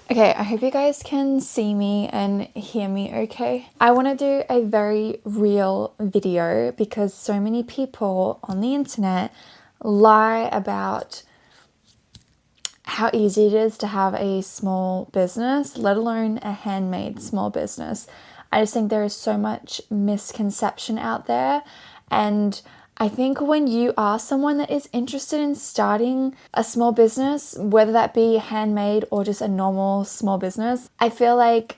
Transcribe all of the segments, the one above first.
Okay, I hope you guys can see me and hear me okay. I want to do a very real video because so many people on the internet lie about how easy it is to have a small business, let alone a handmade small business. I just think there is so much misconception out there, and I think when you are someone that is interested in starting a small business, whether that be handmade or just a normal small business, I feel like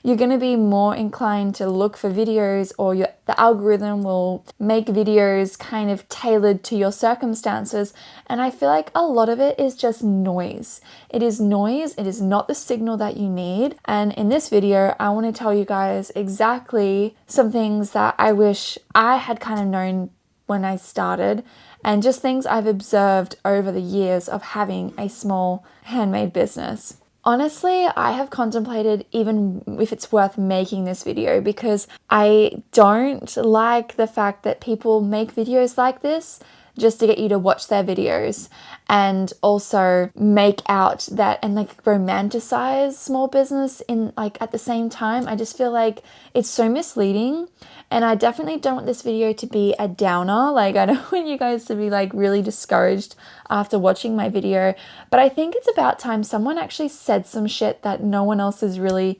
you're going to be more inclined to look for videos, or the algorithm will make videos kind of tailored to your circumstances. And I feel like a lot of it is just noise. It is noise. It is not the signal that you need. And in this video, I want to tell you guys exactly some things that I wish I had kind of known when I started, and just things I've observed over the years of having a small handmade business. Honestly, I have contemplated even if it's worth making this video because I don't like the fact that people make videos like this just to get you to watch their videos, and also make out that and like romanticize small business in like at the same time. I just feel like it's so misleading, and I definitely don't want this video to be a downer. Like, I don't want you guys to be like really discouraged after watching my video, but I think it's about time someone actually said some shit that no one else is really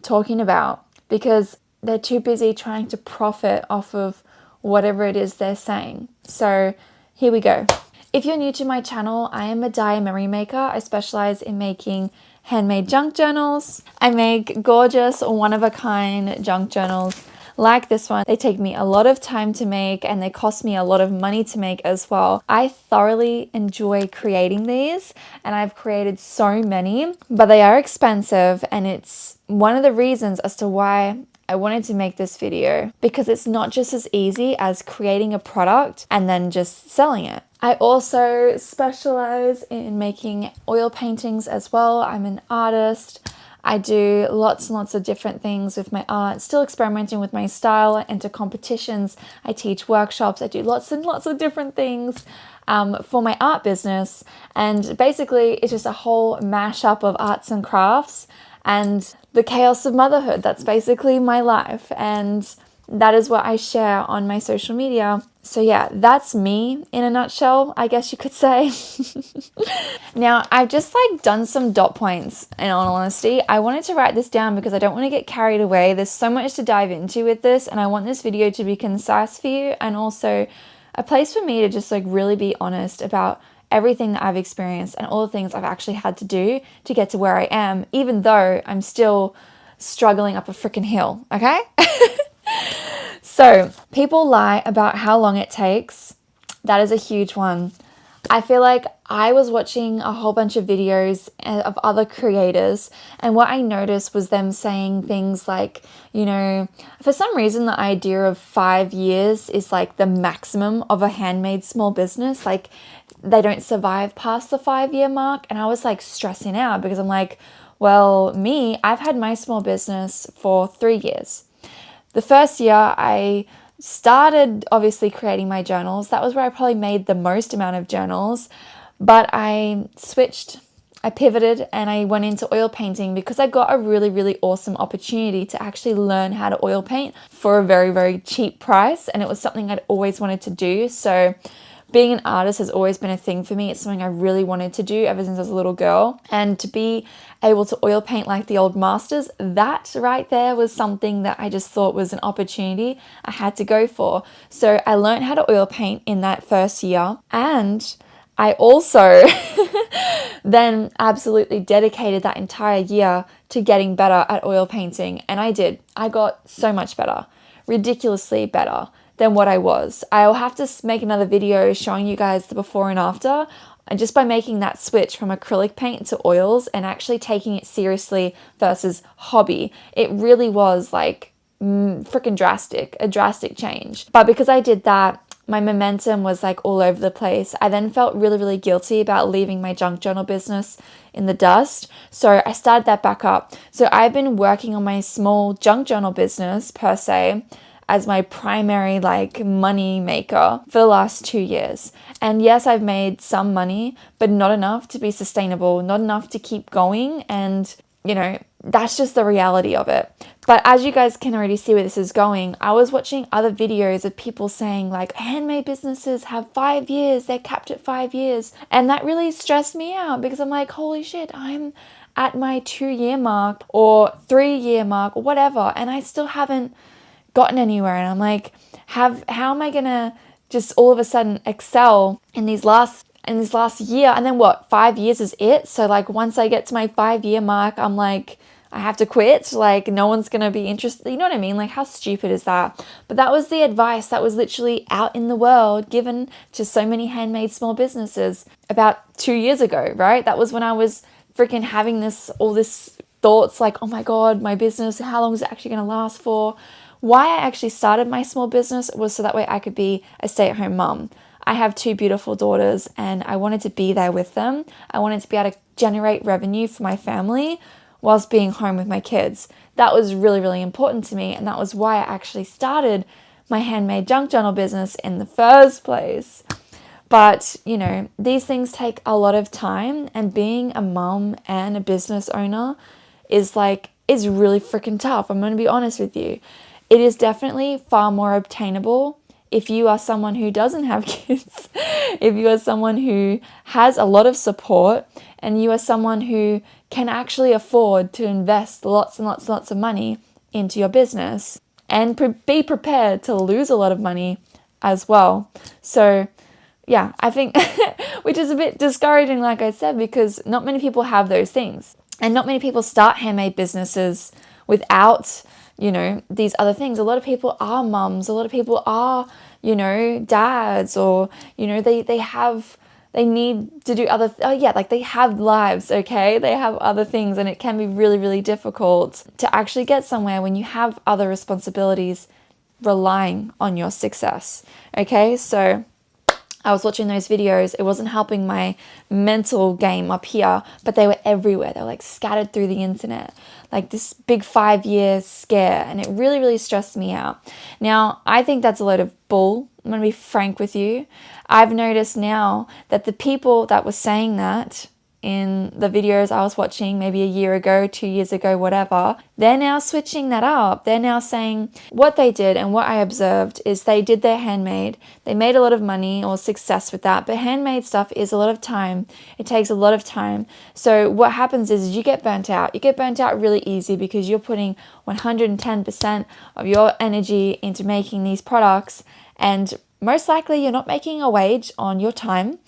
talking about, because they're too busy trying to profit off of whatever it is they're saying. So here we go. If you're new to my channel, I am a die memory maker. I specialize in making handmade junk journals. I make gorgeous, one-of-a-kind junk journals like this one. They take me a lot of time to make, and they cost me a lot of money to make as well. I thoroughly enjoy creating these, and I've created so many, but they are expensive, and it's one of the reasons as to why I wanted to make this video, because it's not just as easy as creating a product and then just selling it. I also specialize in making oil paintings as well. I'm an artist. I do lots and lots of different things with my art, still experimenting with my style. I enter competitions, I teach workshops, I do lots and lots of different things for my art business. And basically, it's just a whole mashup of arts and crafts and the chaos of motherhood. That's basically my life, and that is what I share on my social media. So yeah, that's me in a nutshell, I guess you could say. Now, I've just like done some dot points, in all honesty. I wanted to write this down because I don't want to get carried away. There's so much to dive into with this, and I want this video to be concise for you, and also a place for me to just like really be honest about everything that I've experienced and all the things I've actually had to do to get to where I am, even though I'm still struggling up a freaking hill, okay? So, people lie about how long it takes. That is a huge one. I feel like I was watching a whole bunch of videos of other creators, and what I noticed was them saying things like, you know, for some reason the idea of 5 years is like the maximum of a handmade small business. Like, they don't survive past the 5-year mark. And I was like stressing out because I'm like, well, I've had my small business for 3 years. The first year I started obviously creating my journals. That was where I probably made the most amount of journals, but I switched, I pivoted, and I went into oil painting because I got a really, really awesome opportunity to actually learn how to oil paint for a very, very cheap price. And it was something I'd always wanted to do. So being an artist has always been a thing for me. It's something I really wanted to do ever since I was a little girl. And to be able to oil paint like the old masters, that right there was something that I just thought was an opportunity I had to go for. So I learned how to oil paint in that first year. And I also then absolutely dedicated that entire year to getting better at oil painting. And I did. I got so much better, ridiculously better than what I was. I'll have to make another video showing you guys the before and after. And just by making that switch from acrylic paint to oils and actually taking it seriously versus hobby, it really was like freaking drastic, a drastic change. But because I did that, my momentum was like all over the place. I then felt really, really guilty about leaving my junk journal business in the dust. So I started that back up. So I've been working on my small junk journal business per se as my primary like money maker for the last 2 years. And yes, I've made some money, but not enough to be sustainable, not enough to keep going. And, you know, that's just the reality of it. But as you guys can already see where this is going, I was watching other videos of people saying like handmade businesses have 5 years, they're capped at 5 years. And that really stressed me out because I'm like, holy shit, I'm at my 2-year mark or 3-year mark or whatever, and I still haven't gotten anywhere. And I'm like, how am I gonna just all of a sudden excel in this last year? And then what, 5 years is it? So like once I get to my 5-year mark, I'm like, I have to quit, like no one's gonna be interested. You know what I mean? Like how stupid is that? But that was the advice that was literally out in the world given to so many handmade small businesses about 2 years ago, right? That was when I was freaking having all this thoughts like, oh my God, my business, how long is it actually gonna last for? Why I actually started my small business was so that way I could be a stay-at-home mom. I have 2 beautiful daughters and I wanted to be there with them. I wanted to be able to generate revenue for my family whilst being home with my kids. That was really, really important to me, and that was why I actually started my handmade junk journal business in the first place. But, you know, these things take a lot of time, and being a mom and a business owner is really freaking tough. I'm going to be honest with you. It is definitely far more obtainable if you are someone who doesn't have kids, if you are someone who has a lot of support, and you are someone who can actually afford to invest lots and lots and lots of money into your business and be prepared to lose a lot of money as well. So yeah, I think, which is a bit discouraging, like I said, because not many people have those things. And not many people start handmade businesses without, you know, these other things. A lot of people are mums. A lot of people are, you know, dads, or, you know, they need to do they have lives, okay? They have other things, and it can be really, really difficult to actually get somewhere when you have other responsibilities relying on your success, okay? So I was watching those videos. It wasn't helping my mental game up here, but they were everywhere. They were like scattered through the internet, like this big 5-year scare. And it really, really stressed me out. Now, I think that's a load of bull. I'm going to be frank with you. I've noticed now that the people that were saying that in the videos I was watching maybe a year ago, 2 years ago, whatever, they're now switching that up. They're now saying what they did, and what I observed is they did their handmade. They made a lot of money or success with that, but handmade stuff is a lot of time. It takes a lot of time. So what happens is you get burnt out. You get burnt out really easy because you're putting 110% of your energy into making these products, and most likely you're not making a wage on your time.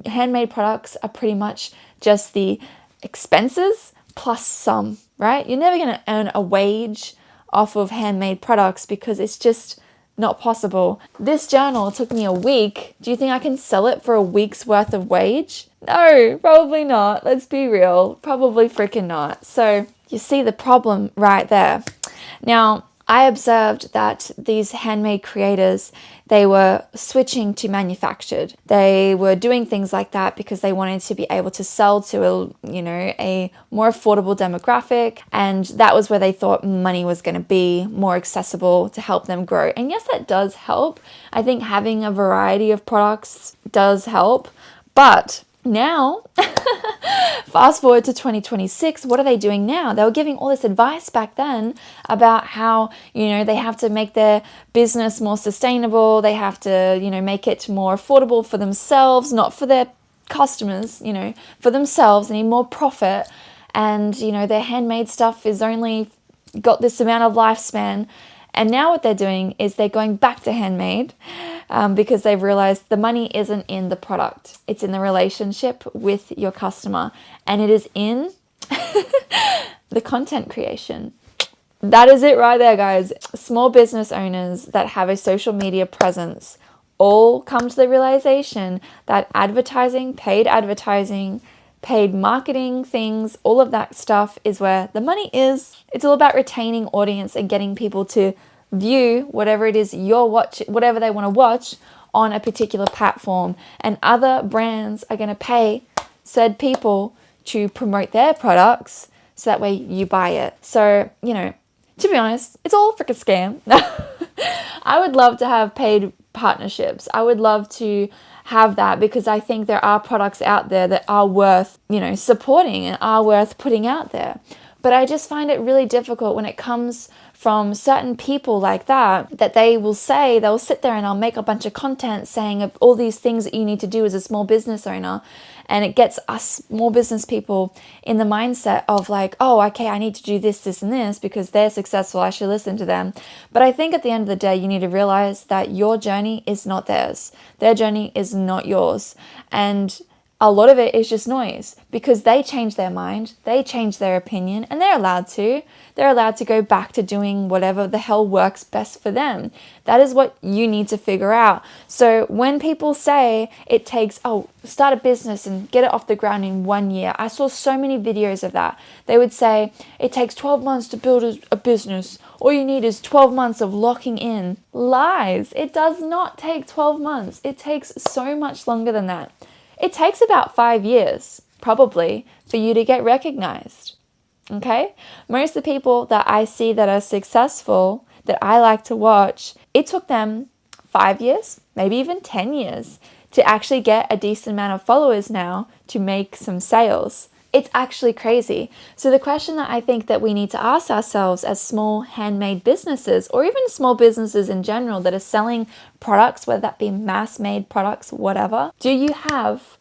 Handmade products are pretty much just the expenses plus some, right? You're never going to earn a wage off of handmade products because it's just not possible. This journal took me a week. Do you think I can sell it for a week's worth of wage? No, probably not. Let's be real. Probably freaking not. So you see the problem right there. Now, I observed that these handmade creators, they were switching to manufactured. They were doing things like that because they wanted to be able to sell to a more affordable demographic, and that was where they thought money was going to be more accessible to help them grow. And yes, that does help. I think having a variety of products does help, but now, fast forward to 2026, what are they doing now? They were giving all this advice back then about how, they have to make their business more sustainable. They have to, make it more affordable for themselves, not for their customers, for themselves. They need more profit. And, their handmade stuff is only got this amount of lifespan. And now what they're doing is they're going back to handmade because they've realized the money isn't in the product. It's in the relationship with your customer. And it is in the content creation. That is it right there, guys. Small business owners that have a social media presence all come to the realization that advertising, paid marketing things, all of that stuff is where the money is. It's all about retaining audience and getting people to view whatever it is whatever they want to watch on a particular platform. And other brands are going to pay said people to promote their products so that way you buy it. So, to be honest, it's all a freaking scam. I would love to have paid partnerships. I would love to have that, because I think there are products out there that are worth, supporting and are worth putting out there. But I just find it really difficult when it comes from certain people like that they'll sit there and I'll make a bunch of content saying all these things that you need to do as a small business owner. And it gets us small business people in the mindset of like, oh, okay, I need to do this, this, and this because they're successful. I should listen to them. But I think at the end of the day, you need to realize that your journey is not theirs. Their journey is not yours. And a lot of it is just noise, because they change their mind, they change their opinion, and they're allowed to. They're allowed to go back to doing whatever the hell works best for them. That is what you need to figure out. So when people say it takes, start a business and get it off the ground in 1 year. I saw so many videos of that. They would say it takes 12 months to build a business. All you need is 12 months of locking in. Lies. It does not take 12 months. It takes so much longer than that. It takes about 5 years, probably, for you to get recognized. Okay? Most of the people that I see that are successful, that I like to watch, it took them 5 years, maybe even 10 years to actually get a decent amount of followers now to make some sales. It's actually crazy. So the question that I think that we need to ask ourselves as small handmade businesses, or even small businesses in general that are selling products, whether that be mass-made products, whatever, do you have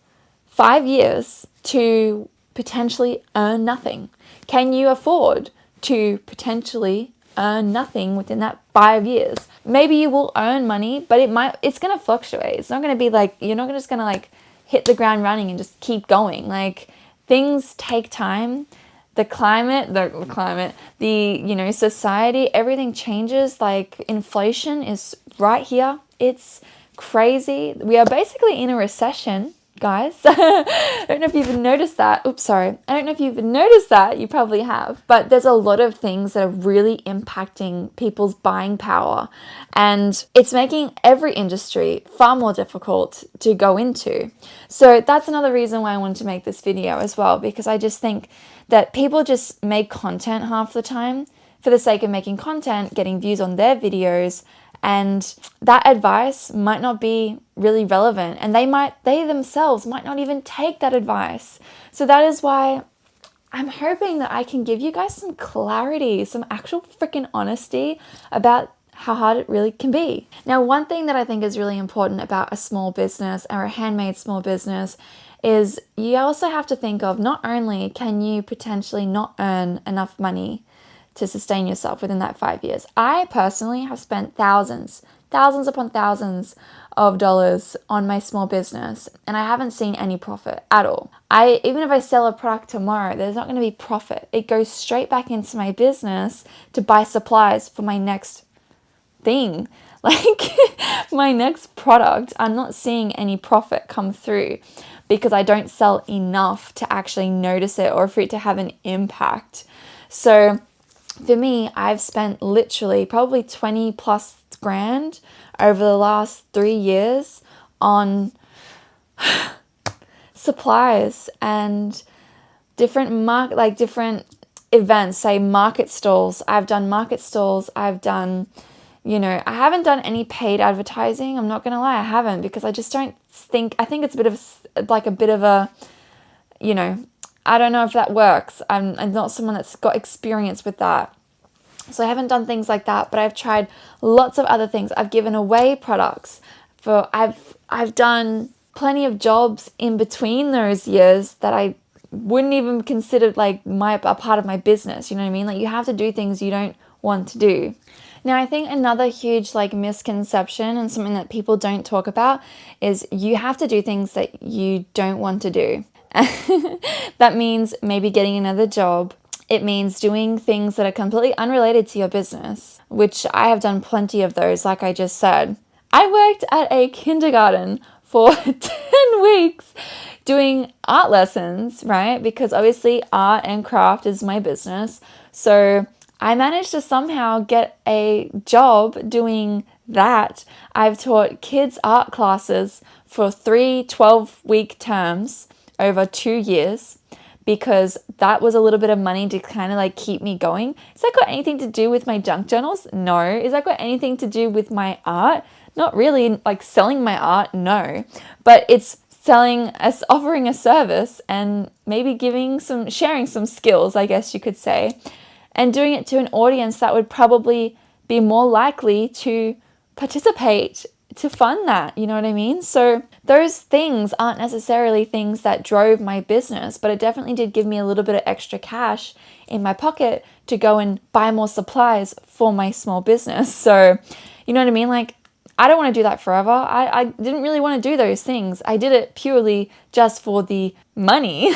5 years to potentially earn nothing? Can you afford to potentially earn nothing within that 5 years? Maybe you will earn money, but it's going to fluctuate. It's not going to be like, you're not just going to like hit the ground running and just keep going. Like, things take time. The climate, society, everything changes. Like, inflation is right here. It's crazy. We are basically in a recession, guys. I don't know if you've noticed that. Oops, sorry. I don't know if you've noticed that. You probably have. But there's a lot of things that are really impacting people's buying power. And it's making every industry far more difficult to go into. So that's another reason why I wanted to make this video as well, because I just think that people just make content half the time for the sake of making content, getting views on their videos, and that advice might not be really relevant, and they themselves might not even take that advice. So that is why I'm hoping that I can give you guys some clarity, some actual freaking honesty about how hard it really can be. Now, one thing that I think is really important about a small business or a handmade small business is you also have to think of, not only can you potentially not earn enough money to sustain yourself within that 5 years. I personally have spent thousands upon thousands of dollars on my small business, and I haven't seen any profit at all. Even if I sell a product tomorrow, there's not going to be profit. It goes straight back into my business to buy supplies for my next thing. Like, my next product, I'm not seeing any profit come through because I don't sell enough to actually notice it or for it to have an impact. So for me, I've spent literally probably 20 plus grand over the last 3 years on supplies and different different events, say market stalls. I've done market stalls. I've done, I haven't done any paid advertising. I'm not going to lie, I haven't, because I just don't I think it's a bit of a, I don't know if that works. I'm not someone that's got experience with that. So I haven't done things like that, but I've tried lots of other things. I've given away products. I've done plenty of jobs in between those years that I wouldn't even consider like a part of my business. You know what I mean? Like, you have to do things you don't want to do. Now, I think another huge misconception and something that people don't talk about is you have to do things that you don't want to do. That means maybe getting another job. It means doing things that are completely unrelated to your business, which I have done plenty of those, like I just said. I worked at a kindergarten for 10 weeks doing art lessons, right? Because obviously art and craft is my business. So I managed to somehow get a job doing that. I've taught kids art classes for 3 12-week terms over 2 years. because that was a little bit of money to kind of like keep me going. Has that got anything to do with my junk journals? No. Is that got anything to do with my art? Not really. Like selling my art? No. But it's offering a service and maybe sharing some skills, I guess you could say, and doing it to an audience that would probably be more likely to participate to fund that, you know what I mean? So those things aren't necessarily things that drove my business, but it definitely did give me a little bit of extra cash in my pocket to go and buy more supplies for my small business. So, you know what I mean? Like, I don't want to do that forever. I didn't really want to do those things. I did it purely just for the money,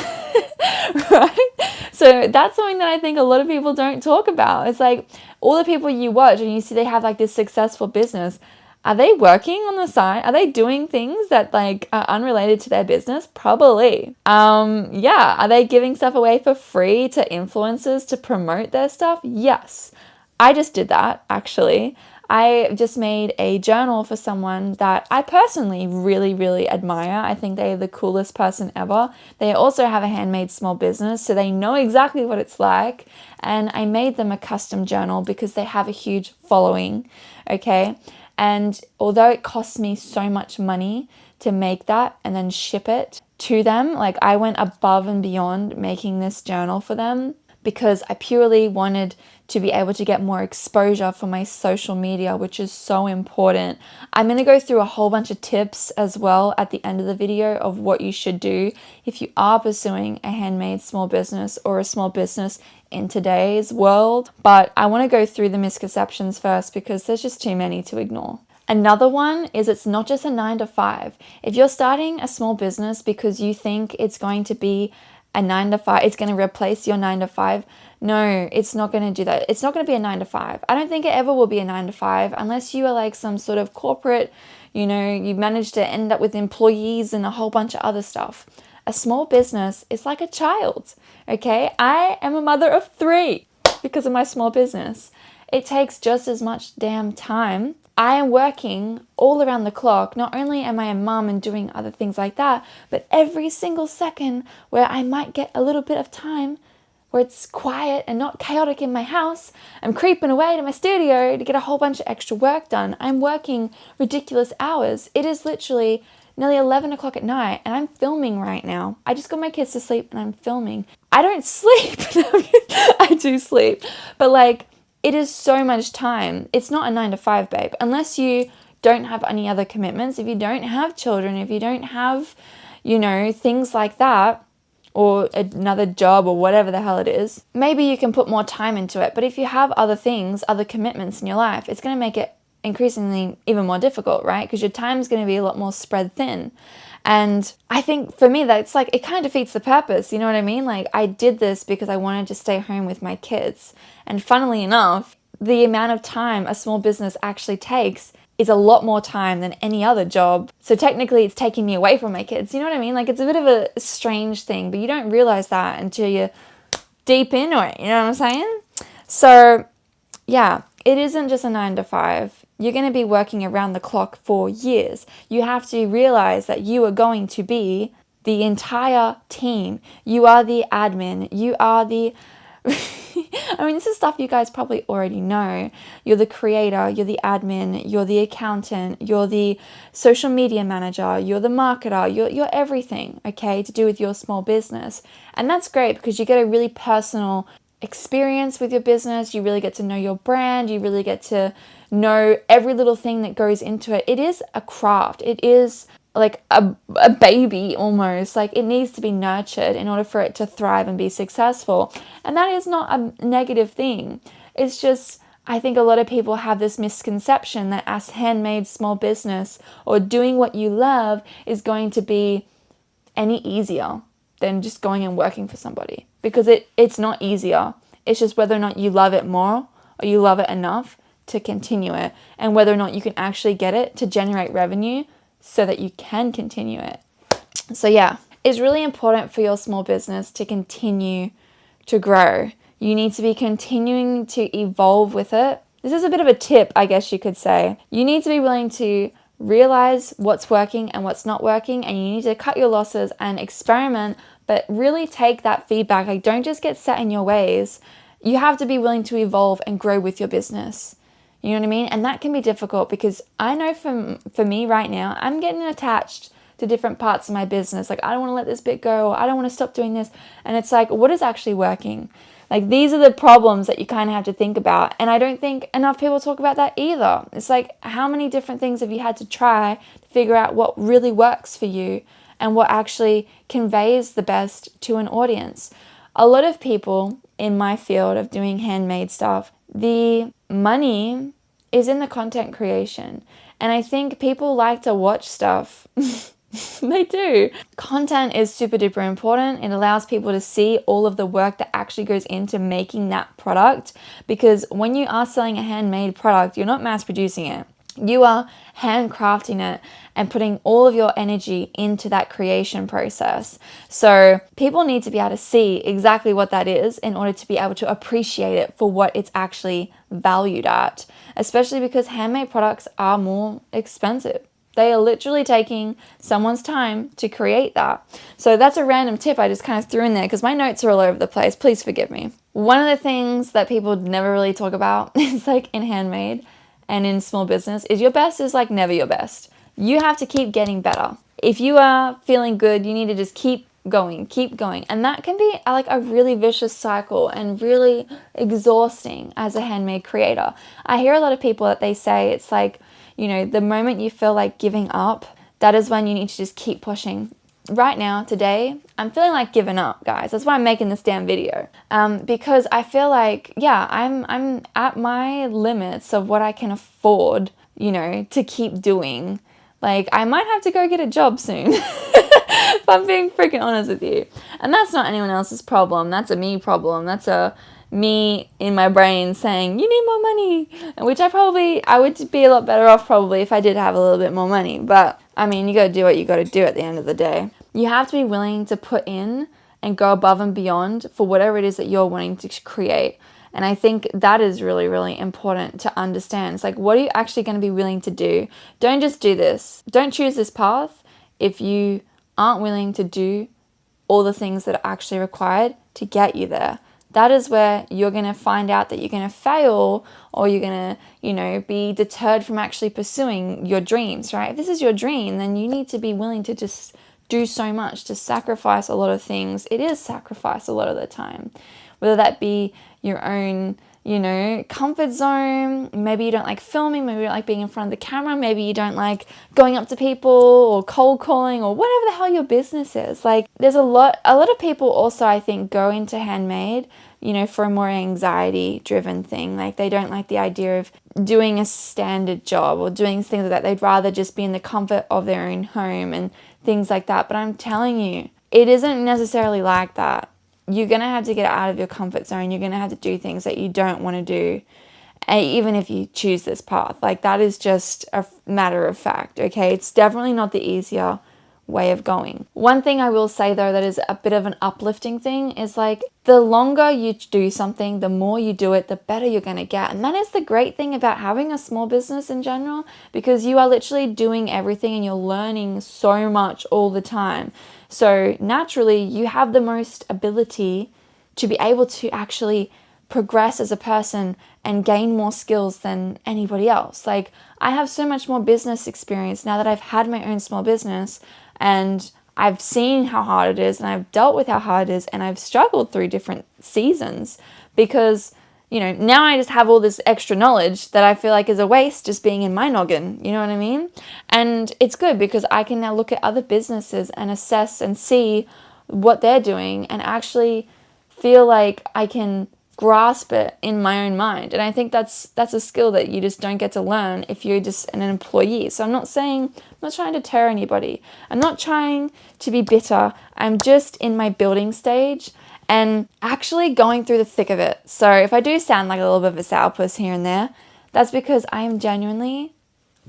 right? So that's something that I think a lot of people don't talk about. It's like all the people you watch and you see they have like this successful business. Are they working on the side? Are they doing things that like are unrelated to their business? Probably. Yeah. Are they giving stuff away for free to influencers to promote their stuff? Yes. I just did that actually. I just made a journal for someone that I personally really, really admire. I think they're the coolest person ever. They also have a handmade small business, so they know exactly what it's like. And I made them a custom journal because they have a huge following, okay? And although it cost me so much money to make that and then ship it to them, like I went above and beyond making this journal for them because I purely wanted to be able to get more exposure for my social media, which is so important. I'm going to go through a whole bunch of tips as well at the end of the video of what you should do if you are pursuing a handmade small business or a small business in today's world. But I want to go through the misconceptions first because there's just too many to ignore. Another one is it's not just a 9 to 5. If you're starting a small business because you think it's going to be a 9 to 5, it's going to replace your 9 to 5. No, it's not going to do that. It's not going to be a 9 to 5. I don't think it ever will be a 9 to 5 unless you are like some sort of corporate, you managed to end up with employees and a whole bunch of other stuff. A small business is like a child, okay? I am a mother of 3 because of my small business. It takes just as much damn time. I am working all around the clock. Not only am I a mom and doing other things like that, but every single second where I might get a little bit of time where it's quiet and not chaotic in my house, I'm creeping away to my studio to get a whole bunch of extra work done. I'm working ridiculous hours. It is literally nearly 11 o'clock at night and I'm filming right now. I just got my kids to sleep and I'm filming. I don't sleep. I do sleep. But like, it is so much time. It's not a 9 to 5, babe. Unless you don't have any other commitments, if you don't have children, if you don't have, things like that, or another job or whatever the hell it is, maybe you can put more time into it. But if you have other things, other commitments in your life, it's going to make it increasingly even more difficult, right? Because your time's going to be a lot more spread thin. And I think for me, that's like, it kind of defeats the purpose. You know what I mean? Like I did this because I wanted to stay home with my kids. And funnily enough, the amount of time a small business actually takes is a lot more time than any other job. So technically it's taking me away from my kids. You know what I mean? Like it's a bit of a strange thing, but you don't realize that until you're deep into it. You know what I'm saying? So yeah, it isn't just a 9 to 5. You're going to be working around the clock for years. You have to realize that you are going to be the entire team. You are the admin. You are the... I mean, this is stuff you guys probably already know. You're the creator, you're the admin, you're the accountant, you're the social media manager, you're the marketer, you're everything, okay, to do with your small business. And that's great because you get a really personal experience with your business. You really get to know your brand. You really get to know every little thing that goes into it. It is a craft. It is like a baby almost. Like it needs to be nurtured in order for it to thrive and be successful. And that is not a negative thing. It's just, I think a lot of people have this misconception that as handmade small business or doing what you love is going to be any easier than just going and working for somebody, because it's not easier. It's just whether or not you love it more or you love it enough to continue it, and whether or not you can actually get it to generate revenue so that you can continue it. So yeah, it's really important for your small business to continue to grow. You need to be continuing to evolve with it. This is a bit of a tip, I guess you could say. You need to be willing to realize what's working and what's not working, and you need to cut your losses and experiment but really take that feedback. Like, don't just get set in your ways. You have to be willing to evolve and grow with your business. You know what I mean? And that can be difficult because I know for me right now, I'm getting attached to different parts of my business. Like, I don't want to let this bit go, or I don't want to stop doing this. And it's like, what is actually working? Like, these are the problems that you kind of have to think about. And I don't think enough people talk about that either. It's like, how many different things have you had to try to figure out what really works for you and what actually conveys the best to an audience? A lot of people in my field of doing handmade stuff, the money is in the content creation. And I think people like to watch stuff. They do. Content is super duper important. It allows people to see all of the work that actually goes into making that product, because when you are selling a handmade product, you're not mass producing it. You are handcrafting it and putting all of your energy into that creation process. So people need to be able to see exactly what that is in order to be able to appreciate it for what it's actually valued at, especially because handmade products are more expensive. They are literally taking someone's time to create that. So that's a random tip I just kind of threw in there because my notes are all over the place. Please forgive me. One of the things that people never really talk about is like in handmade and in small business is your best is like never your best. You have to keep getting better. If you are feeling good, you need to just keep going. And that can be like a really vicious cycle and really exhausting as a handmade creator. I hear a lot of people that they say it's like, you know, the moment you feel like giving up, that is when you need to just keep pushing. Right now, today, I'm feeling like giving up, guys. That's why I'm making this damn video. Because I feel like, yeah, I'm at my limits of what I can afford, you know, to keep doing. Like, I might have to go get a job soon. If I'm being freaking honest with you. And that's not anyone else's problem. That's a me problem. That's a me in my brain saying, you need more money. Which I would be a lot better off probably if I did have a little bit more money. But I mean, you got to do what you got to do at the end of the day. You have to be willing to put in and go above and beyond for whatever it is that you're wanting to create. And I think that is really, really important to understand. It's like, what are you actually going to be willing to do? Don't just do this. Don't choose this path if you aren't willing to do all the things that are actually required to get you there. That is where you're going to find out that you're going to fail, or you're going to, you know, be deterred from actually pursuing your dreams, right? If this is your dream, then you need to be willing to just do so much, to sacrifice a lot of things. It is sacrifice a lot of the time, whether that be your own, you know, comfort zone. Maybe you don't like filming, maybe you don't like being in front of the camera, maybe you don't like going up to people or cold calling or whatever the hell your business is. Like, there's a lot of people also, I think, go into handmade, you know, for a more anxiety driven thing. Like, they don't like the idea of doing a standard job or doing things like that. They'd rather just be in the comfort of their own home and things like that. But I'm telling you, it isn't necessarily like that. You're going to have to get out of your comfort zone. You're going to have to do things that you don't want to do, even if you choose this path. Like, that is just a matter of fact, okay? It's definitely not the easier way of going. One thing I will say, though, that is a bit of an uplifting thing is, like, the longer you do something, the more you do it, the better you're going to get. And that is the great thing about having a small business in general, because you are literally doing everything and you're learning so much all the time. So naturally, you have the most ability to be able to actually progress as a person and gain more skills than anybody else. Like, I have so much more business experience now that I've had my own small business, and I've seen how hard it is, and I've dealt with how hard it is, and I've struggled through different seasons because, you know, now I just have all this extra knowledge that I feel like is a waste just being in my noggin, you know what I mean? And it's good because I can now look at other businesses and assess and see what they're doing and actually feel like I can grasp it in my own mind. And I think that's a skill that you just don't get to learn if you're just an employee. So I'm not trying to deter anybody. I'm not trying to be bitter. I'm just in my building stage and actually going through the thick of it. So if I do sound like a little bit of a sourpuss here and there, that's because I am genuinely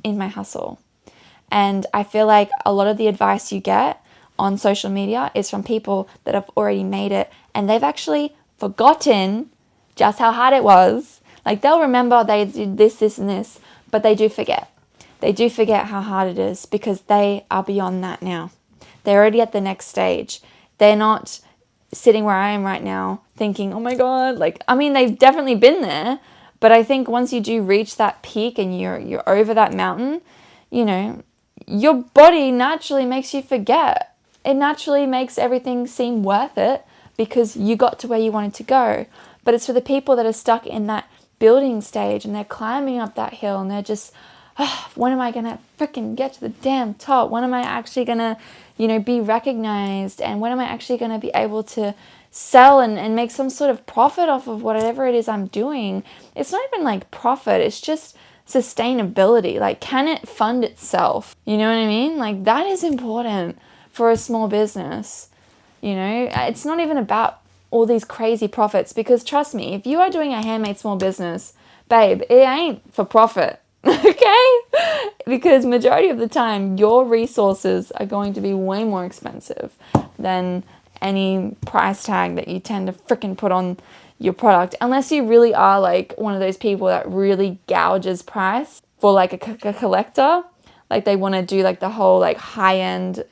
in my hustle. And I feel like a lot of the advice you get on social media is from people that have already made it, and they've actually forgotten just how hard it was. Like, they'll remember they did this, and this, but they do forget. They do forget how hard it is because they are beyond that now. They're already at the next stage. They're not sitting where I am right now thinking, oh my God, like, I mean, they've definitely been there, but I think once you do reach that peak and you're over that mountain, you know, your body naturally makes you forget. It naturally makes everything seem worth it because you got to where you wanted to go. But it's for the people that are stuck in that building stage and they're climbing up that hill and they're just, oh, when am I going to freaking get to the damn top? When am I actually going to, be recognized? And when am I actually going to be able to sell and make some sort of profit off of whatever it is I'm doing? It's not even like profit. It's just sustainability. Like, can it fund itself? You know what I mean? Like, that is important for a small business. It's not even about all these crazy profits, because trust me, if you are doing a handmade small business, babe, it ain't for profit. Okay? Because majority of the time, your resources are going to be way more expensive than any price tag that you tend to freaking put on your product. Unless you really are like one of those people that really gouges price for like a collector. Like they want to do like the whole like high-end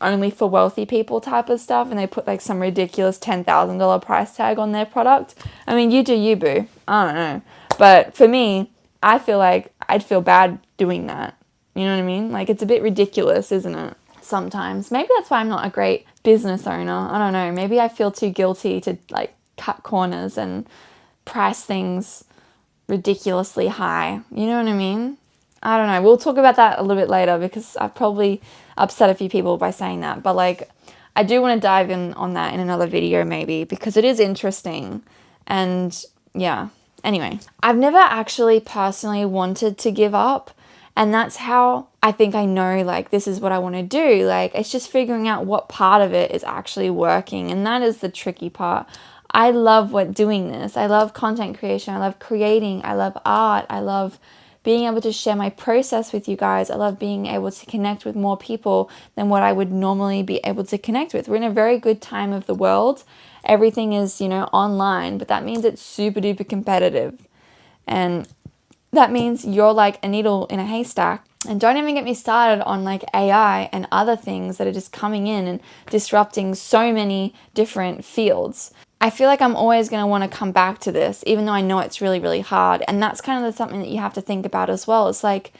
only for wealthy people type of stuff, and they put like some ridiculous $10,000 price tag on their product. I mean, you do you, boo. I don't know. But for me, I feel like I'd feel bad doing that. You know what I mean? Like, it's a bit ridiculous, isn't it? Sometimes. Maybe that's why I'm not a great business owner. I don't know. Maybe I feel too guilty to like cut corners and price things ridiculously high. You know what I mean? I don't know. We'll talk about that a little bit later because I've probably upset a few people by saying that. But like, I do want to dive in on that in another video maybe, because it is interesting. And yeah. Anyway, I've never actually personally wanted to give up. And that's how I think I know, like, this is what I want to do. Like, it's just figuring out what part of it is actually working. And that is the tricky part. I love doing this. I love content creation. I love creating. I love art. I love being able to share my process with you guys. I love being able to connect with more people than what I would normally be able to connect with. We're in a very good time of the world. Everything is, online, but that means it's super duper competitive. And that means you're like a needle in a haystack. And don't even get me started on like AI and other things that are just coming in and disrupting so many different fields. I feel like I'm always going to want to come back to this, even though I know it's really, really hard. And that's kind of something that you have to think about as well. It's like,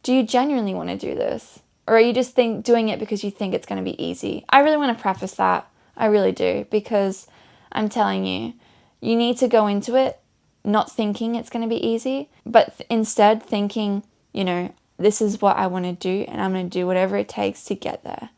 do you genuinely want to do this? Or are you just doing it because you think it's going to be easy? I really want to preface that. I really do. Because I'm telling you, you need to go into it not thinking it's going to be easy, but instead thinking, this is what I want to do and I'm going to do whatever it takes to get there.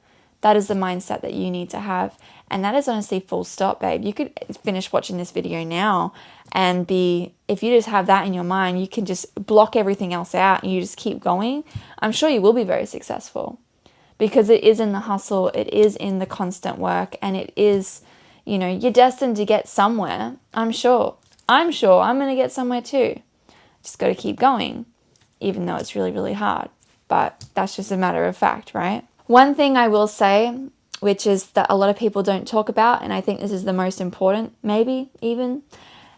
That is the mindset that you need to have. And that is honestly full stop, babe. You could finish watching this video now and if you just have that in your mind, you can just block everything else out and you just keep going. I'm sure you will be very successful because it is in the hustle. It is in the constant work, and it is, you're destined to get somewhere. I'm sure I'm going to get somewhere too. Just got to keep going, even though it's really, really hard. But that's just a matter of fact, right? One thing I will say, which is that a lot of people don't talk about, and I think this is the most important, maybe even,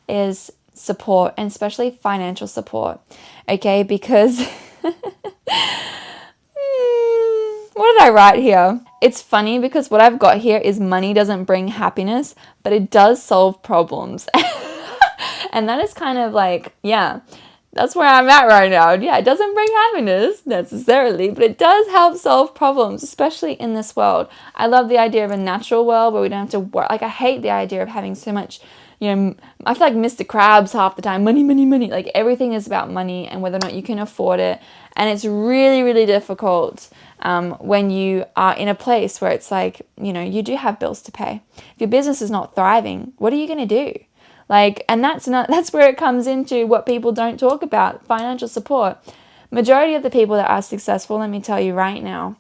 is support, and especially financial support. Okay, because what did I write here? It's funny because what I've got here is money doesn't bring happiness, but it does solve problems. And that is kind of like, yeah, that's where I'm at right now. Yeah, it doesn't bring happiness necessarily, but it does help solve problems, especially in this world. I love the idea of a natural world where we don't have to work. Like, I hate the idea of having so much, I feel like Mr. Krabs half the time. Money, money, money. Like, everything is about money and whether or not you can afford it. And it's really, really difficult when you are in a place where it's like, you do have bills to pay. If your business is not thriving, what are you going to do? Like, and that's where it comes into what people don't talk about, financial support. Majority of the people that are successful, let me tell you right now,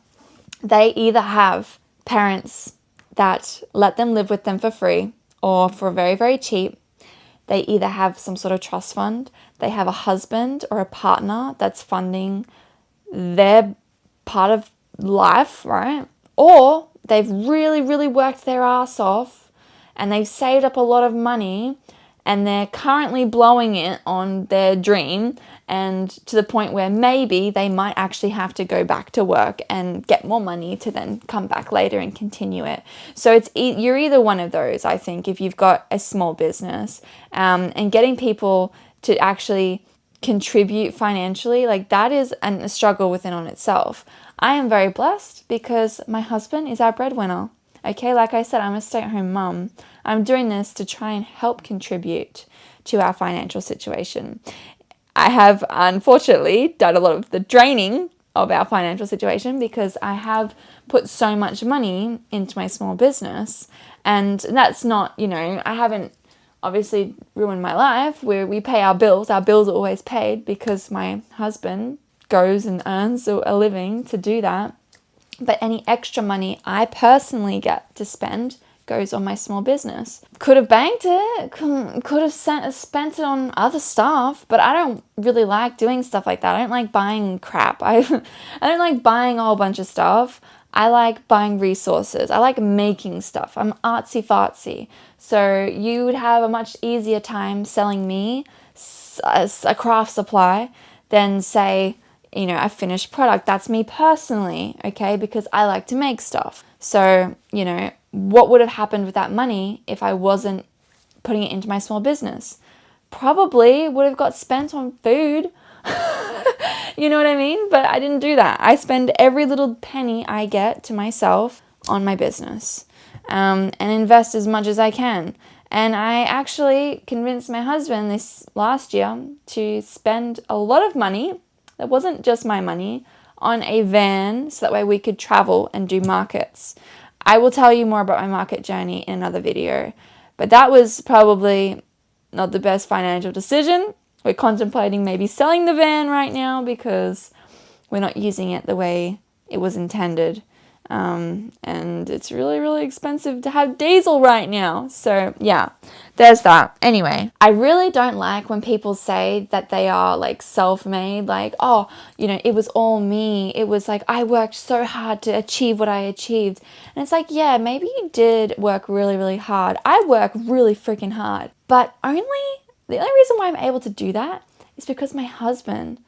they either have parents that let them live with them for free or for very, very cheap. They either have some sort of trust fund. They have a husband or a partner that's funding their part of life, right? Or they've really, really worked their ass off and they've saved up a lot of money and they're currently blowing it on their dream, and to the point where maybe they might actually have to go back to work and get more money to then come back later and continue it. So you're either one of those, I think, if you've got a small business, and getting people to actually contribute financially, like that is a struggle within on itself. I am very blessed because my husband is our breadwinner. Okay, like I said, I'm a stay-at-home mum. I'm doing this to try and help contribute to our financial situation. I have unfortunately done a lot of the draining of our financial situation because I have put so much money into my small business, and that's not, I haven't obviously ruined my life where we pay our bills. Our bills are always paid because my husband goes and earns a living to do that. But any extra money I personally get to spend goes on my small business. Could have banked it, could have spent it on other stuff, but I don't really like doing stuff like that. I don't like buying crap. I don't like buying a whole bunch of stuff. I like buying resources. I like making stuff. I'm artsy fartsy. So you would have a much easier time selling me a craft supply than, say, a finished product. That's me personally, okay? Because I like to make stuff. So, what would have happened with that money if I wasn't putting it into my small business? Probably would have got spent on food. You know what I mean? But I didn't do that. I spend every little penny I get to myself on my business, and invest as much as I can. And I actually convinced my husband this last year to spend a lot of money, that wasn't just my money, on a van so that way we could travel and do markets. I will tell you more about my market journey in another video, but that was probably not the best financial decision. We're contemplating maybe selling the van right now because we're not using it the way it was intended. And it's really, really expensive to have diesel right now. So yeah, there's that. Anyway, I really don't like when people say that they are like self-made, like, oh, it was all me. It was like, I worked so hard to achieve what I achieved. And it's like, yeah, maybe you did work really, really hard. I work really freaking hard. But the only reason why I'm able to do that is because my husband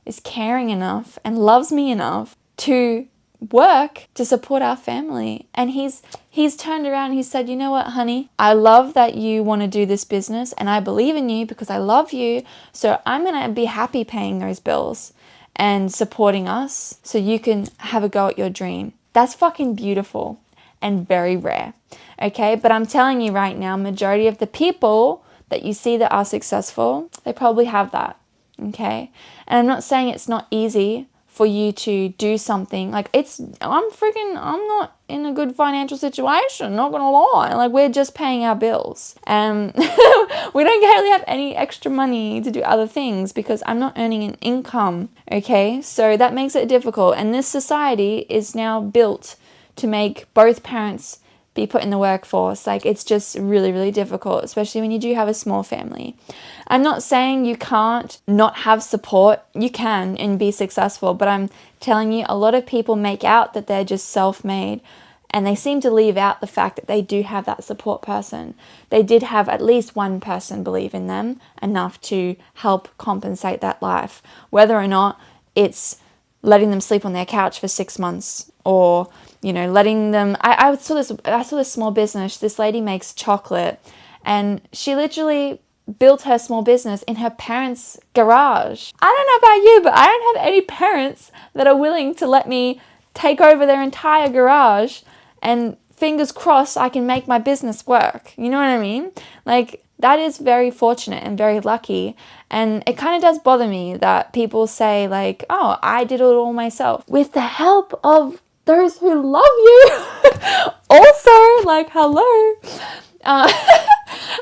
is caring enough and loves me enough to work to support our family. And he's turned around and he said, you know what, honey, I love that you want to do this business and I believe in you because I love you. So I'm going to be happy paying those bills and supporting us so you can have a go at your dream. That's fucking beautiful and very rare. Okay, but I'm telling you right now, majority of the people that you see that are successful, they probably have that. Okay, and I'm not saying it's not easy for you to do something. Like I'm not in a good financial situation, not gonna lie. Like we're just paying our bills. And we don't really have any extra money to do other things because I'm not earning an income, okay? So that makes it difficult. And this society is now built to make both parents be put in the workforce. Like it's just really, really difficult, especially when you do have a small family. I'm not saying you can't not have support. You can and be successful, but I'm telling you, a lot of people make out that they're just self-made and they seem to leave out the fact that they do have that support person. They did have at least one person believe in them enough to help compensate that life, whether or not it's letting them sleep on their couch for 6 months or letting them. I saw this small business. This lady makes chocolate, and she literally built her small business in her parents' garage. I don't know about you, but I don't have any parents that are willing to let me take over their entire garage, and fingers crossed I can make my business work. You know what I mean? Like that is very fortunate and very lucky. And it kind of does bother me that people say like, oh, I did it all myself with the help of those who love you. Also, like, hello.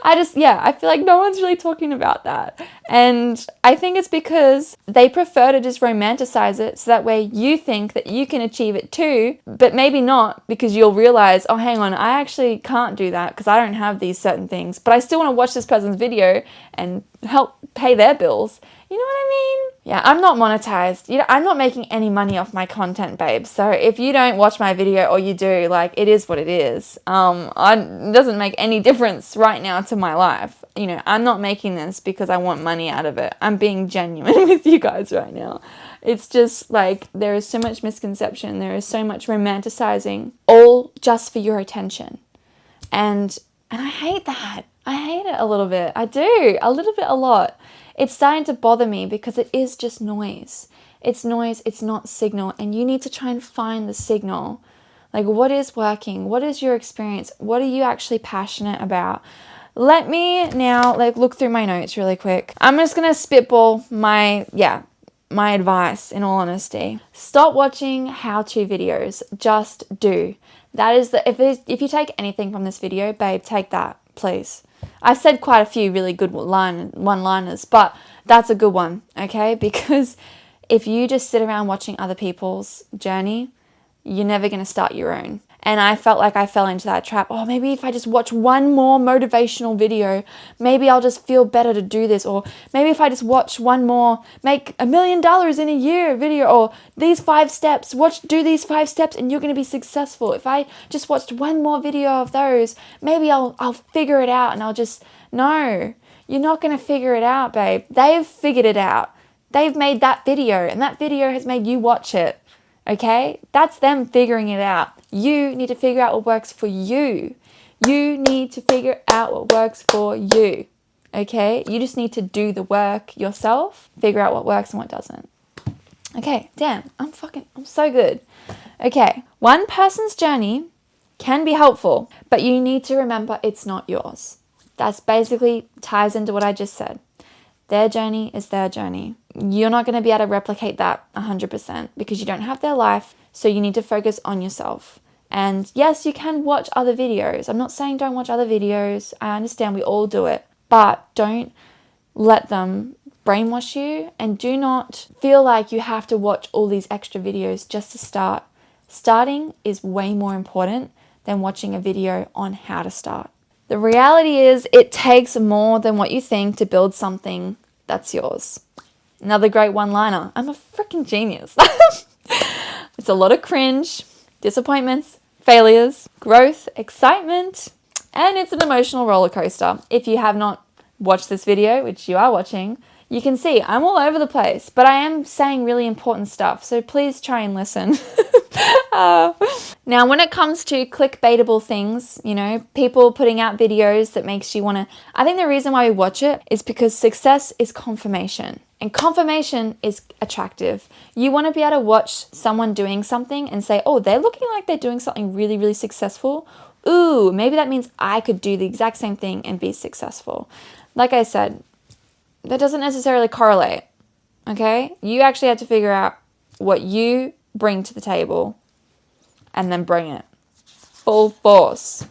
I feel like no one's really talking about that. And I think it's because they prefer to just romanticize it so that way you think that you can achieve it too, but maybe not, because you'll realize, oh, hang on, I actually can't do that because I don't have these certain things, but I still want to watch this person's video and help pay their bills. You know what I mean? Yeah, I'm not monetized. I'm not making any money off my content, babe. So if you don't watch my video or you do, like, it is what it is. It doesn't make any difference right now to my life. I'm not making this because I want money out of it. I'm being genuine with you guys right now. It's just like there is so much misconception. There is so much romanticizing, all just for your attention. And I hate that. I hate it a little bit. I do. A little bit, a lot. It's starting to bother me because it is just noise. It's noise. It's not signal. And you need to try and find the signal. Like, what is working? What is your experience? What are you actually passionate about? Let me now look through my notes really quick. I'm just going to spitball my advice, in all honesty. Stop watching how-to videos. Just do. That is if you take anything from this video, babe, take that, please. I said quite a few really good one-liners, but that's a good one, okay? Because if you just sit around watching other people's journey, you're never going to start your own. And I felt like I fell into that trap. Oh, maybe if I just watch one more motivational video, maybe I'll just feel better to do this. Or maybe if I just watch one more make $1 million in a year video, or these 5 steps, do these 5 steps and you're going to be successful. If I just watched one more video of those, maybe I'll figure it out. And no, you're not going to figure it out, babe. They've figured it out. They've made that video, and that video has made you watch it. Okay? That's them figuring it out. You need to figure out what works for you. You need to figure out what works for you. Okay? You just need to do the work yourself, figure out what works and what doesn't. Okay, damn, I'm so good. Okay, one person's journey can be helpful, but you need to remember it's not yours. That's basically ties into what I just said. Their journey is their journey. You're not going to be able to replicate that 100% because you don't have their life, so you need to focus on yourself. And yes, you can watch other videos. I'm not saying don't watch other videos. I understand we all do it, but don't let them brainwash you, and do not feel like you have to watch all these extra videos just to start. Starting is way more important than watching a video on how to start. The reality is it takes more than what you think to build something that's yours. Another great one-liner. I'm a freaking genius. It's a lot of cringe, disappointments, failures, growth, excitement, and it's an emotional roller coaster. If you have not watched this video, which you are watching, you can see I'm all over the place, but I am saying really important stuff, so please try and listen. Now, when it comes to clickbaitable things, people putting out videos that makes you want to, I think the reason why we watch it is because success is confirmation, and confirmation is attractive. You want to be able to watch someone doing something and say, oh, they're looking like they're doing something really, really successful. Ooh, maybe that means I could do the exact same thing and be successful. Like I said, that doesn't necessarily correlate, okay? You actually have to figure out what you bring to the table and then bring it full force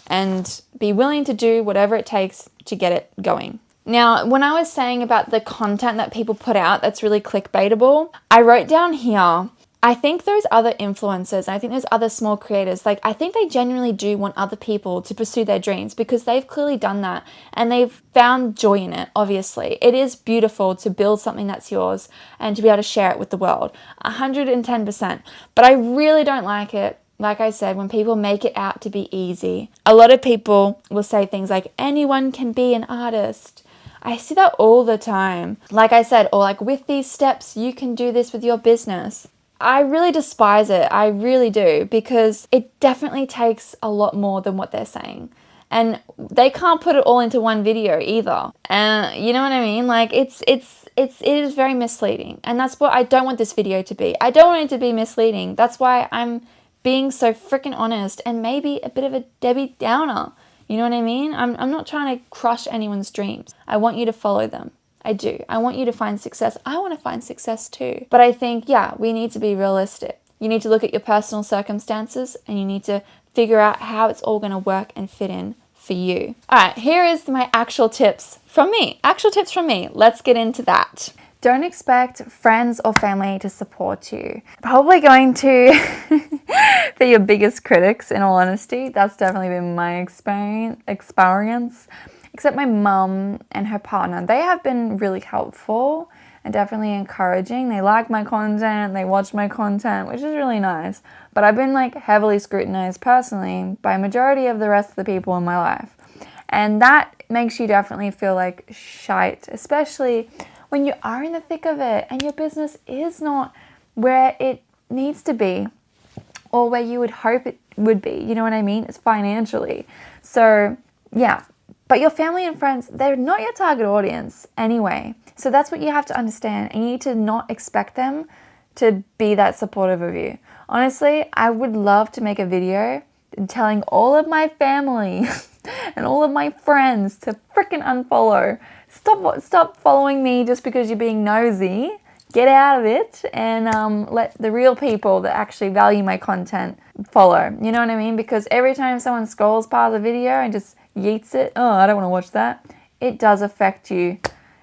and be willing to do whatever it takes to get it going. Now, when I was saying about the content that people put out that's really clickbaitable, I wrote down here, I think those other influencers, and I think those other small creators, I think they genuinely do want other people to pursue their dreams because they've clearly done that and they've found joy in it, obviously. It is beautiful to build something that's yours and to be able to share it with the world, 110%. But I really don't like it, like I said, when people make it out to be easy. A lot of people will say things like, anyone can be an artist. I see that all the time. Like I said, or with these steps, you can do this with your business. I really despise it. I really do, because it definitely takes a lot more than what they're saying. And they can't put it all into one video either. And you know what I mean? It is very misleading. And that's what I don't want this video to be. I don't want it to be misleading. That's why I'm being so freaking honest and maybe a bit of a Debbie Downer. You know what I mean? I'm not trying to crush anyone's dreams. I want you to follow them. I do. I want you to find success. I want to find success too. But I think, we need to be realistic. You need to look at your personal circumstances and you need to figure out how it's all going to work and fit in for you. All right, here is my actual tips from me. Let's get into that. Don't expect friends or family to support you. Probably going to be your biggest critics, in all honesty. That's definitely been my experience. except my mum and her partner. They have been really helpful and definitely encouraging. They like my content, they watch my content, which is really nice. But I've been like heavily scrutinized personally by a majority of the rest of the people in my life. And that makes you definitely feel like shite, especially when you are in the thick of it and your business is not where it needs to be or where you would hope it would be. You know what I mean? It's financially. So yeah, but your family and friends, they're not your target audience anyway. So that's what you have to understand. And you need to not expect them to be that supportive of you. Honestly, I would love to make a video telling all of my family and all of my friends to freaking unfollow. Stop following me just because you're being nosy. Get out of it and let the real people that actually value my content follow. You know what I mean? Because every time someone scrolls past a video and just yeets it, oh, I don't want to watch that, it does affect you.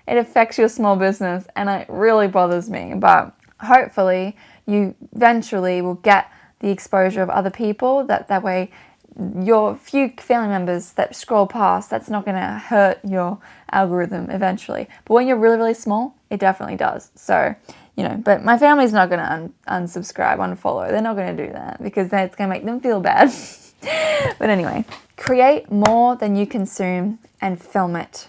It affects your small business and it really bothers me. But hopefully you eventually will get the exposure of other people. That way your few family members that scroll past, that's not going to hurt your algorithm eventually. But when you're really, really small, it definitely does. So, you know, but my family's not going to unsubscribe, unfollow. They're not going to do that because that's going to make them feel bad. But anyway, create more than you consume and film it.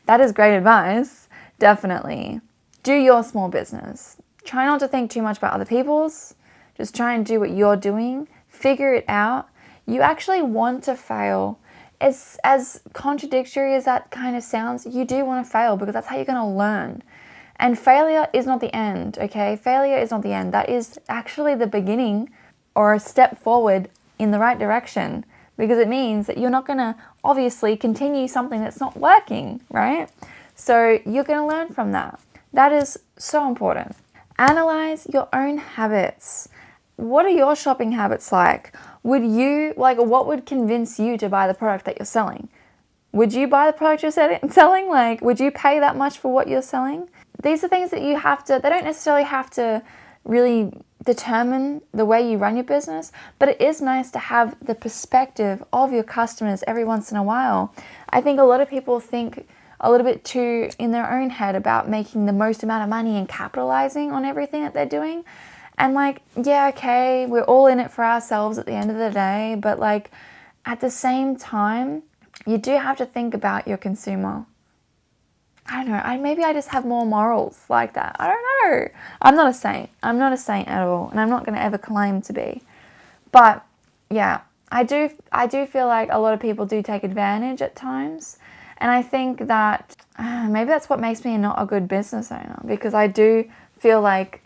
That is great advice. Definitely. Do your small business. Try not to think too much about other people's. Just try and do what you're doing. Figure it out. You actually want to fail. As contradictory as that kind of sounds, you do want to fail because that's how you're going to learn. And failure is not the end, okay? Failure is not the end. That is actually the beginning or a step forward in the right direction because it means that you're not going to obviously continue something that's not working, right? So you're going to learn from that. That is so important. Analyze your own habits. What are your shopping habits like? What would convince you to buy the product that you're selling? Would you buy the product you're selling? Like, would you pay that much for what you're selling? These are things that they don't necessarily have to really determine the way you run your business, but it is nice to have the perspective of your customers every once in a while. I think a lot of people think a little bit too in their own head about making the most amount of money and capitalizing on everything that they're doing. And like, yeah, okay, we're all in it for ourselves at the end of the day, but like at the same time, you do have to think about your consumer. I don't know, maybe I just have more morals like that. I don't know. I'm not a saint. I'm not a saint at all, and I'm not going to ever claim to be. But yeah, I do feel like a lot of people do take advantage at times. And I think that maybe that's what makes me not a good business owner, because I do feel like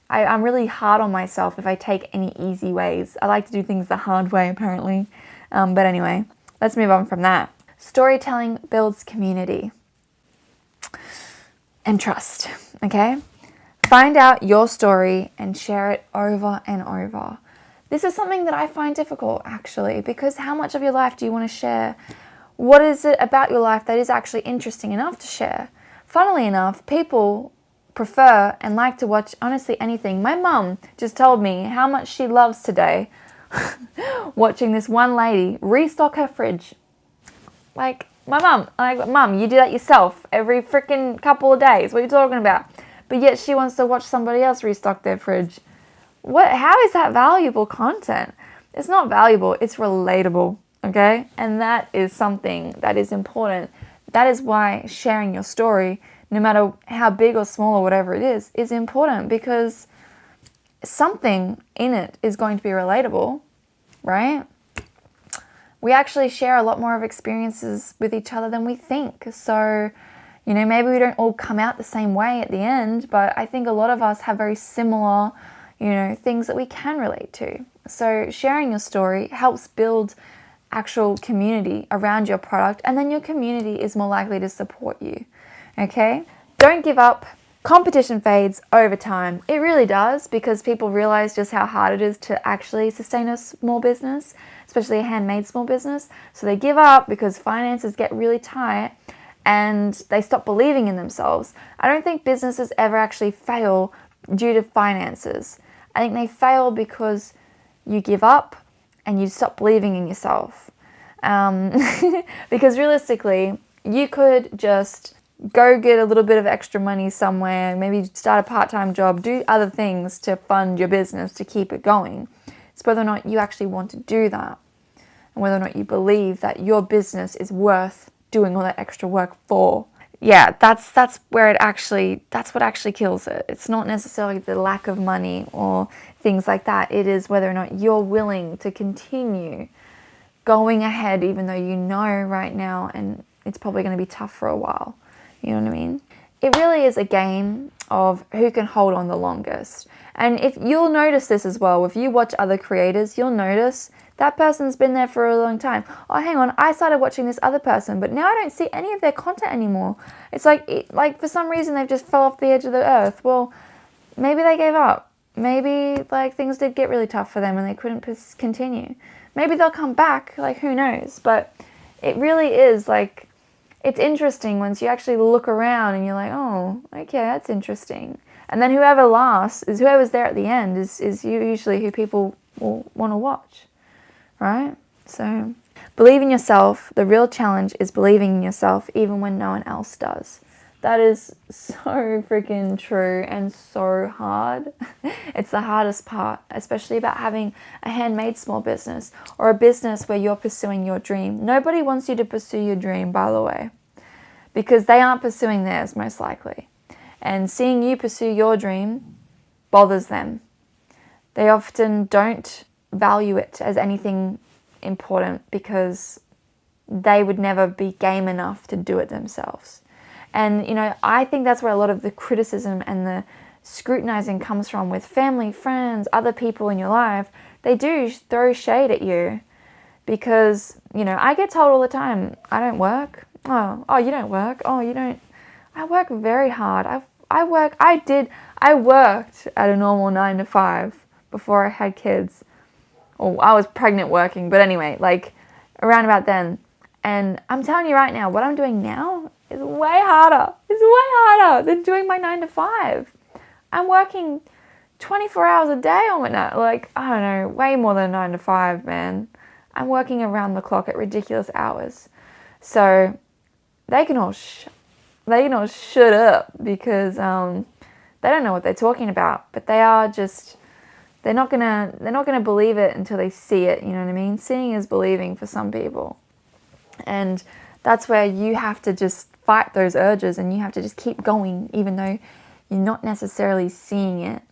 I'm really hard on myself if I take any easy ways. I like to do things the hard way, apparently. But anyway, let's move on from that. Storytelling builds community and trust, okay? Find out your story and share it over and over. This is something that I find difficult, actually, because how much of your life do you want to share? What is it about your life that is actually interesting enough to share? Funnily enough, people prefer and like to watch honestly anything. My mum just told me how much she loves today watching this one lady restock her fridge. Like, Mum, you do that yourself every freaking couple of days. What are you talking about? But yet she wants to watch somebody else restock their fridge. How is that valuable content? It's not valuable, it's relatable, okay? And that is something that is important. That is why sharing your story, no matter how big or small or whatever it is important, because something in it is going to be relatable, right? We actually share a lot more of experiences with each other than we think. So, you know, maybe we don't all come out the same way at the end, but I think a lot of us have very similar, you know, things that we can relate to. So sharing your story helps build actual community around your product, and then your community is more likely to support you, okay? Don't give up. Competition fades over time. It really does, because people realize just how hard it is to actually sustain a small business, especially a handmade small business. So they give up because finances get really tight and they stop believing in themselves. I don't think businesses ever actually fail due to finances. I think they fail because you give up and you stop believing in yourself. Because realistically, you could just go get a little bit of extra money somewhere, maybe start a part-time job, do other things to fund your business to keep it going. It's whether or not you actually want to do that, and whether or not you believe that your business is worth doing all that extra work for. Yeah, that's what actually kills it. It's not necessarily the lack of money or things like that. It is whether or not you're willing to continue going ahead, even though you know right now and it's probably going to be tough for a while. You know what I mean? It really is a game of who can hold on the longest. And if you'll notice this as well, if you watch other creators, you'll notice that person's been there for a long time. Oh, hang on, I started watching this other person, but now I don't see any of their content anymore. It's like for some reason they've just fell off the edge of the earth. Well, maybe they gave up. Maybe like things did get really tough for them and they couldn't continue. Maybe they'll come back, like who knows? But it really is like, it's interesting once you actually look around and you're like, oh, okay, that's interesting. And then whoever lasts is whoever's there at the end is usually who people will want to watch, right? So believe in yourself. The real challenge is believing in yourself even when no one else does. That is so freaking true and so hard. It's the hardest part, especially about having a handmade small business or a business where you're pursuing your dream. Nobody wants you to pursue your dream, by the way, because they aren't pursuing theirs, most likely. And seeing you pursue your dream bothers them. They often don't value it as anything important because they would never be game enough to do it themselves. And, you know, I think that's where a lot of the criticism and the scrutinizing comes from with family, friends, other people in your life. They do throw shade at you because, you know, I get told all the time, I don't work. Oh, you don't work. Oh, you don't. I work very hard. I worked at a normal 9 to 5 before I had kids. Or I was pregnant working, but anyway, like around about then. And I'm telling you right now, what I'm doing now is way harder. It's way harder than doing my 9 to 5. I'm working 24 hours a day on it. Like, I don't know, way more than 9 to 5, man. I'm working around the clock at ridiculous hours. So they can all shut up because they don't know what they're talking about. But they're not gonna believe it until they see it. You know what I mean? Seeing is believing for some people. And that's where you have to just fight those urges and you have to just keep going even though you're not necessarily seeing it.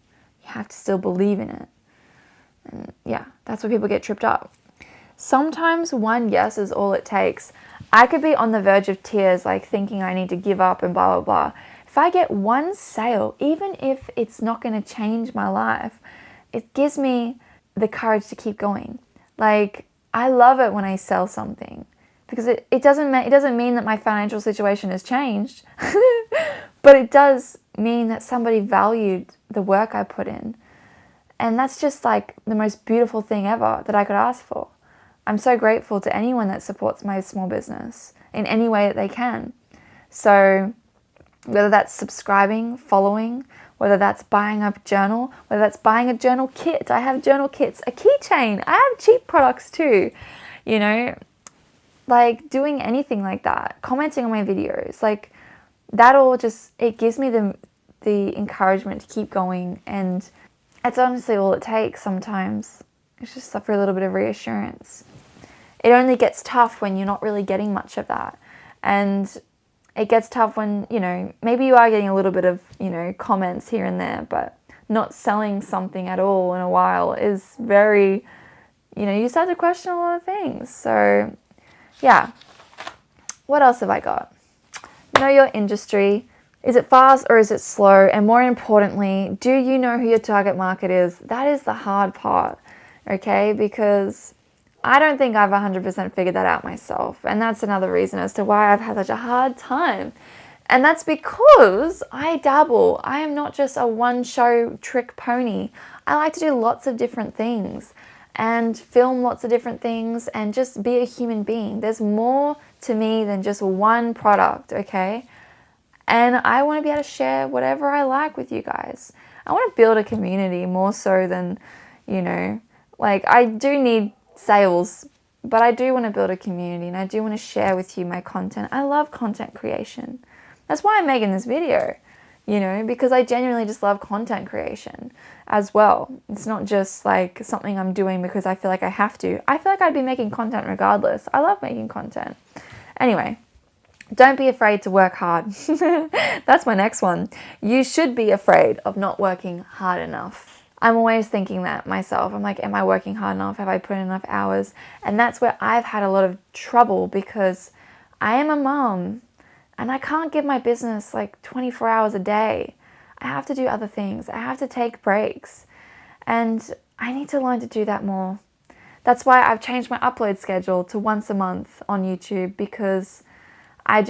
You have to still believe in it. And yeah, that's where people get tripped up. Sometimes one yes is all it takes. I could be on the verge of tears, like thinking I need to give up and blah, blah, blah. If I get one sale, even if it's not going to change my life, it gives me the courage to keep going. Like, I love it when I sell something. Because it doesn't mean that my financial situation has changed, but it does mean that somebody valued the work I put in. And that's just like the most beautiful thing ever that I could ask for. I'm so grateful to anyone that supports my small business in any way that they can. So whether that's subscribing, following, whether that's buying a journal, whether that's buying a journal kit. I have journal kits, a keychain. I have cheap products too, you know. Like doing anything like that, commenting on my videos, like that all just, it gives me the encouragement to keep going. And that's honestly all it takes sometimes. It's just for a little bit of reassurance. It only gets tough when you're not really getting much of that. And it gets tough when, you know, maybe you are getting a little bit of, you know, comments here and there, but not selling something at all in a while is very, you know, you start to question a lot of things. So yeah, what else have I got? Know your industry. Is it fast or is it slow? And more importantly, do you know who your target market is? That is the hard part, okay? Because I don't think I've 100% figured that out myself. And that's another reason as to why I've had such a hard time. And that's because I dabble. I am not just a one-show trick pony. I like to do lots of different things and film lots of different things and just be a human being. There's more to me than just one product, okay? And I want to be able to share whatever I like with you guys. I want to build a community more so than, you know, like I do need sales But I do want to build a community, and I do want to share with you my content. I love content creation. That's why I'm making this video, you know, because I genuinely just love content creation as well. It's not just like something I'm doing because I feel like I have to. I feel like I'd be making content regardless. I love making content. Anyway, don't be afraid to work hard. That's my next one. You should be afraid of not working hard enough. I'm always thinking that myself. I'm like, am I working hard enough? Have I put in enough hours? And that's where I've had a lot of trouble because I am a mom and I can't give my business like 24 hours a day. I have to do other things. I have to take breaks. And I need to learn to do that more. That's why I've changed my upload schedule to once a month on YouTube because I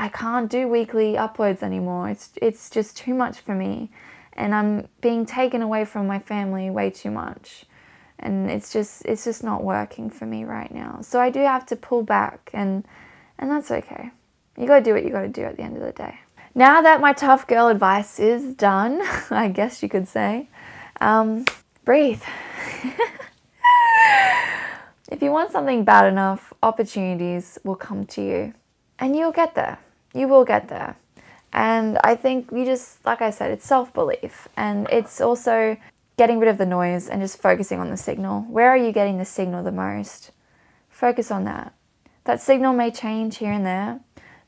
can't do weekly uploads anymore. It's just too much for me. And I'm being taken away from my family way too much. And it's just not working for me right now. So I do have to pull back and that's okay. You gotta do what you gotta do at the end of the day. Now that my tough girl advice is done, I guess you could say, breathe. If you want something bad enough, opportunities will come to you. And you'll get there. You will get there. And I think you just, like I said, it's self-belief. And it's also getting rid of the noise and just focusing on the signal. Where are you getting the signal the most? Focus on that. That signal may change here and there,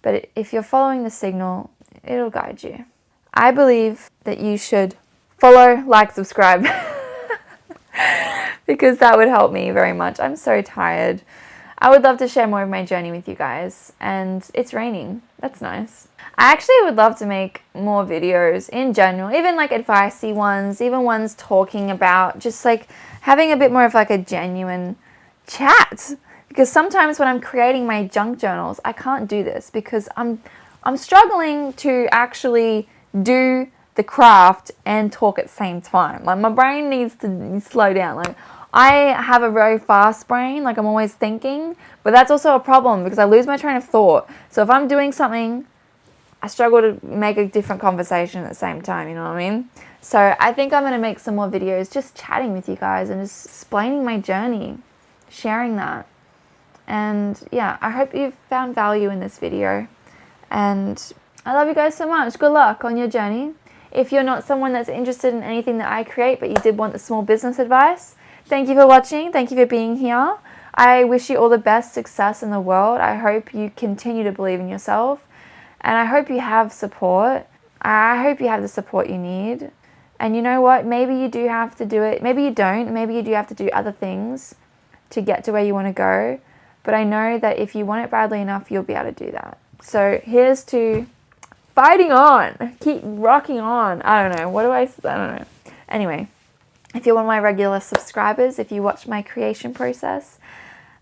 but if you're following the signal, it'll guide you. I believe that you should follow, like, subscribe, because that would help me very much. I'm so tired. I would love to share more of my journey with you guys, and it's raining. That's nice. I actually would love to make more videos in general, even like advicey ones, even ones talking about just like having a bit more of like a genuine chat. Because sometimes when I'm creating my junk journals, I can't do this because I'm struggling to actually do the craft and talk at the same time. Like my brain needs to slow down. Like I have a very fast brain, like I'm always thinking, but that's also a problem because I lose my train of thought. So if I'm doing something, I struggle to make a different conversation at the same time, you know what I mean? So I think I'm going to make some more videos just chatting with you guys and just explaining my journey, sharing that. And yeah, I hope you've found value in this video. And I love you guys so much. Good luck on your journey. If you're not someone that's interested in anything that I create, but you did want the small business advice, thank you for watching. Thank you for being here. I wish you all the best success in the world. I hope you continue to believe in yourself. And I hope you have support. I hope you have the support you need. And you know what? Maybe you do have to do it. Maybe you don't. Maybe you do have to do other things to get to where you want to go. But I know that if you want it badly enough, you'll be able to do that. So here's to fighting on. Keep rocking on. I don't know. I don't know. Anyway, if you're one of my regular subscribers, if you watch my creation process,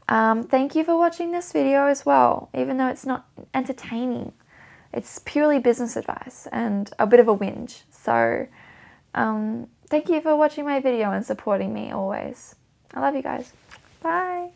thank you for watching this video as well. Even though it's not entertaining. It's purely business advice and a bit of a whinge. So thank you for watching my video and supporting me always. I love you guys. Bye.